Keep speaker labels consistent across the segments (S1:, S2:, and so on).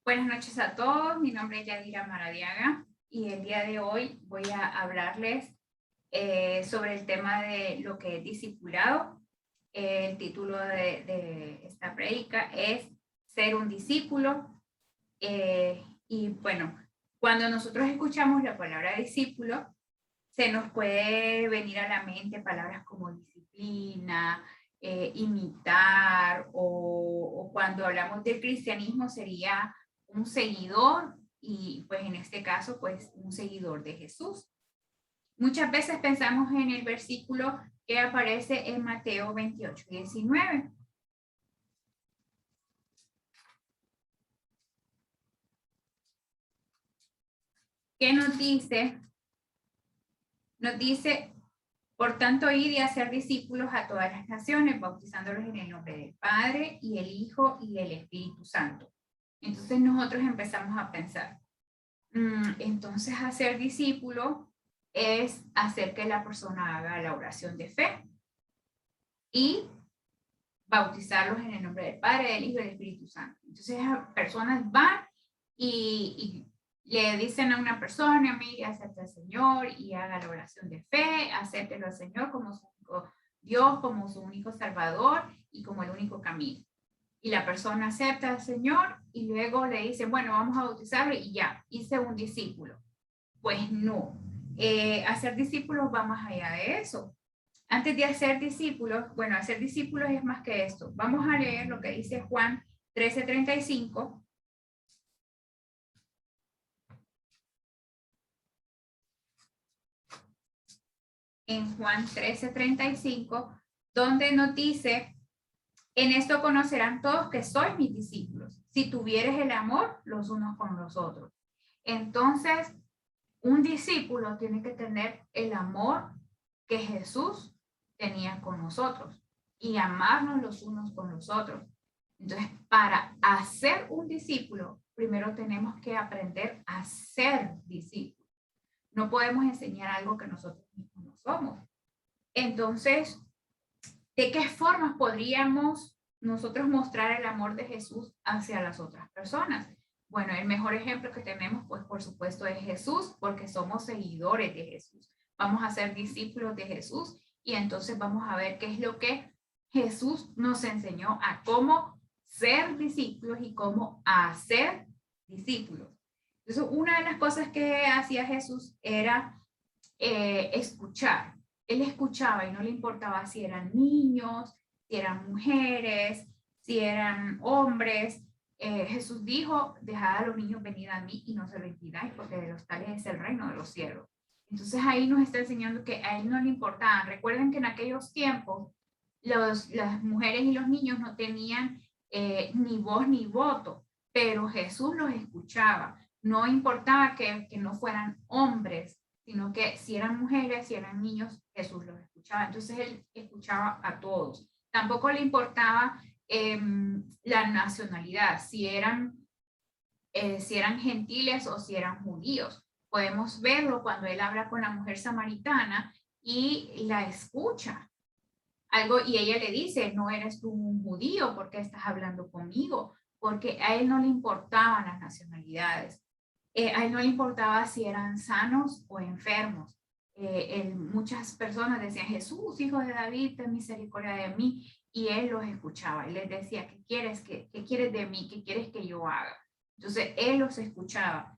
S1: Buenas noches a todos, mi nombre es Yadira Maradiaga y el día de hoy voy a hablarles sobre el tema de lo que es discipulado. El título de esta prédica es Ser un discípulo. Y bueno, cuando nosotros escuchamos la palabra discípulo, se nos puede venir a la mente palabras como disciplina, imitar, o cuando hablamos del cristianismo sería un seguidor, y pues en este caso pues un seguidor de Jesús. Muchas veces pensamos en el versículo que aparece en Mateo 28:19. ¿Qué nos dice? Nos dice, por tanto, id y hacer discípulos a todas las naciones, bautizándolos en el nombre del Padre y el Hijo y el Espíritu Santo. Entonces nosotros empezamos a pensar, entonces hacer discípulo es hacer que la persona haga la oración de fe y bautizarlos en el nombre del Padre, del Hijo y del Espíritu Santo. Entonces las personas van y le dicen a una persona, mire, acepta al Señor y haga la oración de fe, acéptelo al Señor como su único Dios, como su único Salvador y como el único camino. Y la persona acepta al Señor y luego le dice, bueno, vamos a bautizarlo y ya, hice un discípulo. Pues no, hacer discípulos va más allá de eso. Antes de hacer discípulos, bueno, hacer discípulos es más que esto. Vamos a leer lo que dice Juan 13:35. En Juan 13:35, donde nos dice, en esto conocerán todos que sois mis discípulos, si tuvieres el amor los unos con los otros. Entonces, un discípulo tiene que tener el amor que Jesús tenía con nosotros y amarnos los unos con los otros. Entonces, para hacer un discípulo, primero tenemos que aprender a ser discípulos. No podemos enseñar algo que nosotros mismos no somos. Entonces, ¿de qué formas podríamos nosotros mostrar el amor de Jesús hacia las otras personas? Bueno, el mejor ejemplo que tenemos, pues por supuesto, es Jesús, porque somos seguidores de Jesús. Vamos a ser discípulos de Jesús y entonces vamos a ver qué es lo que Jesús nos enseñó a cómo ser discípulos y cómo hacer discípulos. Entonces, una de las cosas que hacía Jesús era escuchar. Él escuchaba y no le importaba si eran niños, si eran mujeres, si eran hombres. Jesús dijo, dejad a los niños venir a mí y no se lo impidáis, porque de los tales es el reino de los cielos. Entonces ahí nos está enseñando que a él no le importaban. Recuerden que en aquellos tiempos las mujeres y los niños no tenían ni voz ni voto, pero Jesús los escuchaba. No importaba que no fueran hombres, sino que si eran mujeres, si eran niños, Jesús los escuchaba. Entonces él escuchaba a todos. Tampoco le importaba la nacionalidad, si eran gentiles o si eran judíos. Podemos verlo cuando él habla con la mujer samaritana y la escucha. Y ella le dice, no eres tú un judío, ¿por qué estás hablando conmigo? Porque a él no le importaban las nacionalidades. A él no le importaba si eran sanos o enfermos. Muchas personas decían, Jesús, hijo de David, ten misericordia de mí. Y él los escuchaba. Él les decía, ¿qué quieres de mí? ¿Qué quieres que yo haga? Entonces, él los escuchaba.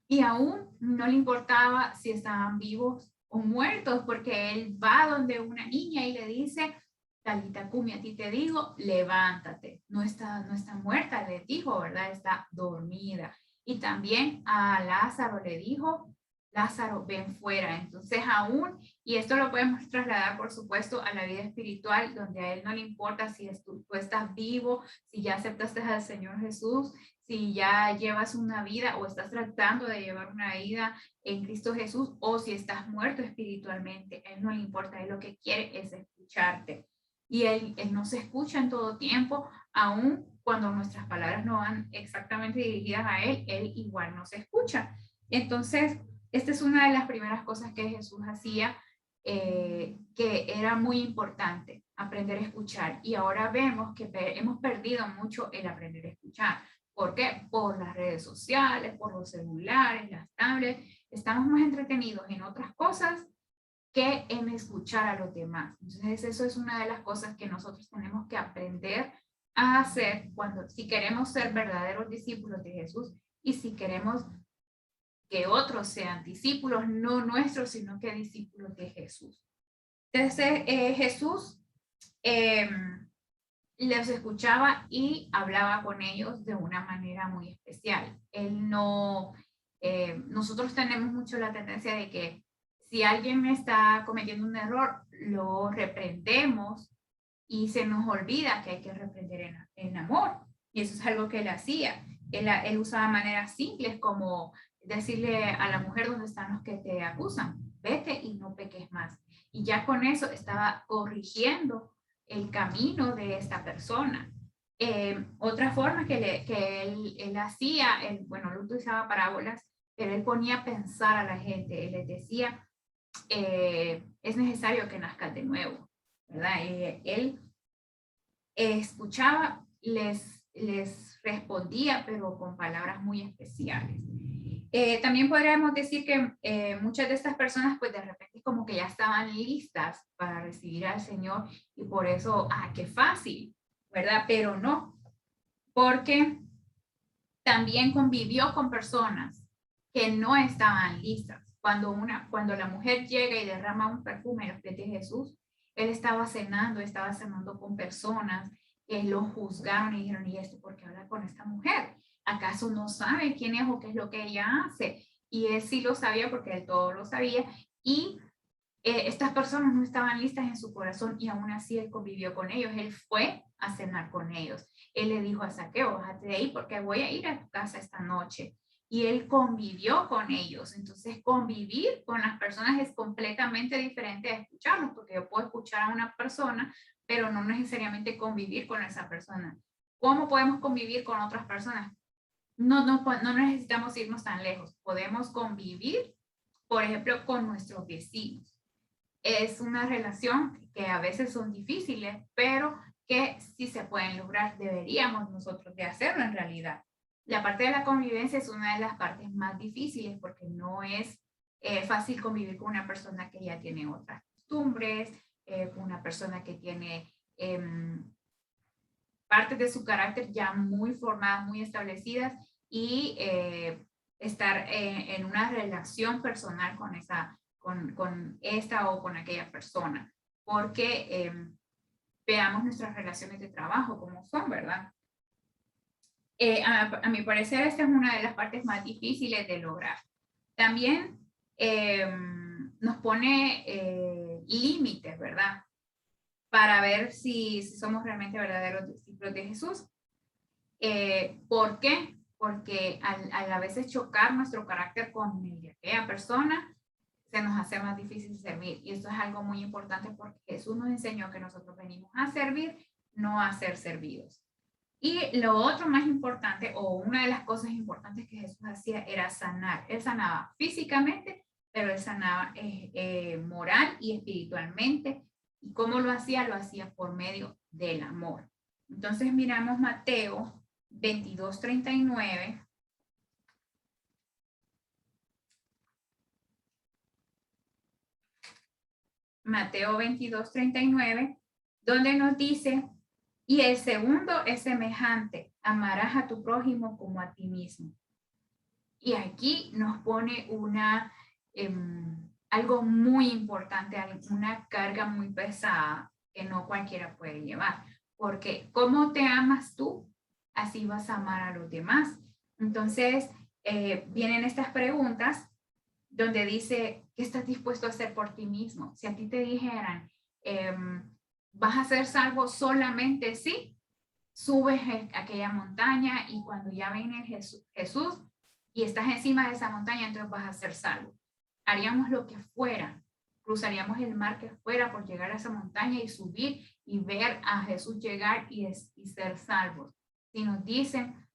S1: Y aún no le importaba si estaban vivos o muertos, porque él va donde una niña y le dice, Talita Cumi, a ti te digo, levántate. No está muerta, le dijo, ¿verdad? Está dormida. Y también a Lázaro le dijo, Lázaro, ven fuera. Entonces aún, y esto lo podemos trasladar, por supuesto, a la vida espiritual, donde a él no le importa si tú estás vivo, si ya aceptaste al Señor Jesús, si ya llevas una vida o estás tratando de llevar una vida en Cristo Jesús, o si estás muerto espiritualmente. A él no le importa, él lo que quiere es escucharte. Y él nos escucha en todo tiempo, aun cuando nuestras palabras no van exactamente dirigidas a él igual nos escucha. Entonces, esta es una de las primeras cosas que Jesús hacía, que era muy importante, aprender a escuchar. Y ahora vemos que hemos perdido mucho el aprender a escuchar. ¿Por qué? Por las redes sociales, por los celulares, las tablets. Estamos más entretenidos en otras cosas que en escuchar a los demás. Entonces, eso es una de las cosas que nosotros tenemos que aprender a hacer si queremos ser verdaderos discípulos de Jesús y si queremos que otros sean discípulos, no nuestros, sino que discípulos de Jesús. Entonces, Jesús les escuchaba y hablaba con ellos de una manera muy especial. Él no, nosotros tenemos mucho la tendencia de que si alguien está cometiendo un error, lo reprendemos y se nos olvida que hay que reprender en amor. Y eso es algo que él hacía. Él usaba maneras simples como decirle a la mujer: ¿dónde están los que te acusan? Vete y no peques más. Y ya con eso estaba corrigiendo el camino de esta persona. Otra forma que él hacía, bueno, él utilizaba parábolas, pero él ponía a pensar a la gente. Él les decía, es necesario que nazcas de nuevo, ¿verdad? Él escuchaba, les respondía, pero con palabras muy especiales. También podríamos decir que muchas de estas personas, pues de repente como que ya estaban listas para recibir al Señor y por eso, qué fácil, ¿verdad? Pero no, porque también convivió con personas que no estaban listas. Cuando la mujer llega y derrama un perfume en los pies de Jesús, él estaba cenando con personas que lo juzgaron y dijeron: ¿y esto por qué habla con esta mujer? ¿Acaso no sabe quién es o qué es lo que ella hace? Y él sí lo sabía porque él todo lo sabía. Y estas personas no estaban listas en su corazón y aún así él convivió con ellos. Él fue a cenar con ellos. Él le dijo a Zaqueo: bájate de ahí porque voy a ir a tu casa esta noche. Y él convivió con ellos. Entonces, convivir con las personas es completamente diferente a escucharlos, porque yo puedo escuchar a una persona, pero no necesariamente convivir con esa persona. ¿Cómo podemos convivir con otras personas? No necesitamos irnos tan lejos. Podemos convivir, por ejemplo, con nuestros vecinos. Es una relación que a veces son difíciles, pero que sí se pueden lograr. Deberíamos nosotros de hacerlo en realidad. La parte de la convivencia es una de las partes más difíciles porque no es fácil convivir con una persona que ya tiene otras costumbres, con una persona que tiene partes de su carácter ya muy formadas, muy establecidas y estar en una relación personal con esta o con aquella persona, porque veamos nuestras relaciones de trabajo como son, ¿verdad? A mi parecer, esta es una de las partes más difíciles de lograr. También nos pone límites, ¿verdad? Para ver si somos realmente verdaderos discípulos de Jesús. ¿Por qué? Porque al a veces chocar nuestro carácter con el de aquella persona, se nos hace más difícil servir. Y esto es algo muy importante porque Jesús nos enseñó que nosotros venimos a servir, no a ser servidos. Y lo otro más importante, o una de las cosas importantes que Jesús hacía, era sanar. Él sanaba físicamente, pero él sanaba moral y espiritualmente. ¿Y cómo lo hacía? Lo hacía por medio del amor. Entonces miramos Mateo 22:39. Mateo 22:39, donde nos dice: y el segundo es semejante: amarás a tu prójimo como a ti mismo. Y aquí nos pone algo muy importante, una carga muy pesada que no cualquiera puede llevar. Porque como te amas tú, así vas a amar a los demás. Entonces, vienen estas preguntas donde dice: ¿qué estás dispuesto a hacer por ti mismo? Si a ti te dijeran, ¿vas a ser salvo solamente si subes aquella montaña y cuando ya viene Jesús y estás encima de esa montaña, entonces vas a ser salvo? Haríamos lo que fuera, cruzaríamos el mar que fuera por llegar a esa montaña y subir y ver a Jesús llegar y ser salvos. Si nos dicen,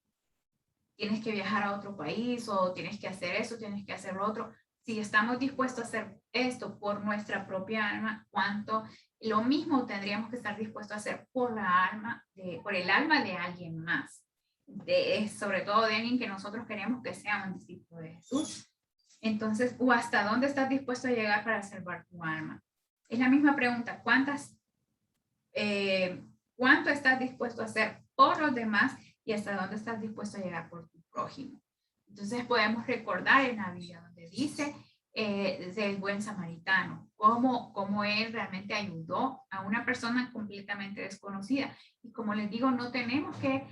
S1: tienes que viajar a otro país o tienes que hacer eso, tienes que hacer lo otro, si estamos dispuestos a hacer esto por nuestra propia alma, ¿cuánto? Lo mismo tendríamos que estar dispuestos a hacer por el alma de alguien más. sobre todo de alguien que nosotros queremos que sea un discípulo de Jesús. Entonces, ¿o hasta dónde estás dispuesto a llegar para salvar tu alma? Es la misma pregunta, ¿cuánto estás dispuesto a hacer por los demás y hasta dónde estás dispuesto a llegar por tu prójimo? Entonces podemos recordar en la Biblia donde dice del buen samaritano, cómo él realmente ayudó a una persona completamente desconocida. Y como les digo, no tenemos que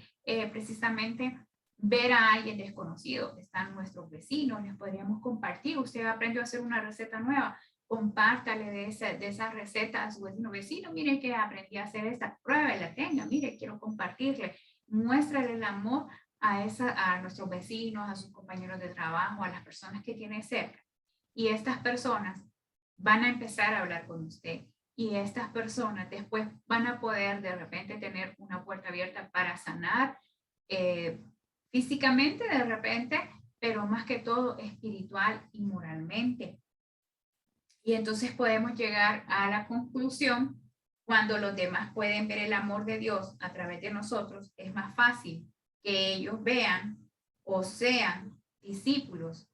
S1: precisamente ver a alguien desconocido, están nuestros vecinos, les podríamos compartir. Usted aprendió a hacer una receta nueva, compártale de esa receta a su vecino, mire que aprendí a hacer esta, prueba y la tenga, mire, quiero compartirle, muéstrale el amor a nuestros vecinos, a sus compañeros de trabajo, a las personas que tiene cerca. Y estas personas van a empezar a hablar con usted. Y estas personas después van a poder de repente tener una puerta abierta para sanar físicamente de repente, pero más que todo espiritual y moralmente. Y entonces podemos llegar a la conclusión, cuando los demás pueden ver el amor de Dios a través de nosotros, es más fácil que ellos vean o sean discípulos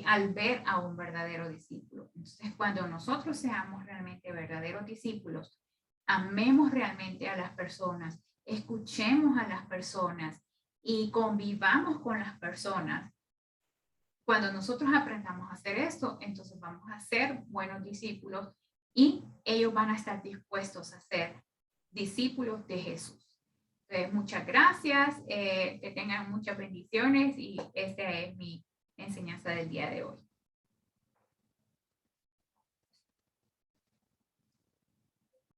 S1: al ver a un verdadero discípulo. Entonces, cuando nosotros seamos realmente verdaderos discípulos, amemos realmente a las personas, escuchemos a las personas y convivamos con las personas. Cuando nosotros aprendamos a hacer esto, entonces vamos a ser buenos discípulos y ellos van a estar dispuestos a ser discípulos de Jesús. Entonces, muchas gracias, que tengan muchas bendiciones y esta es mi enseñanza del día de hoy.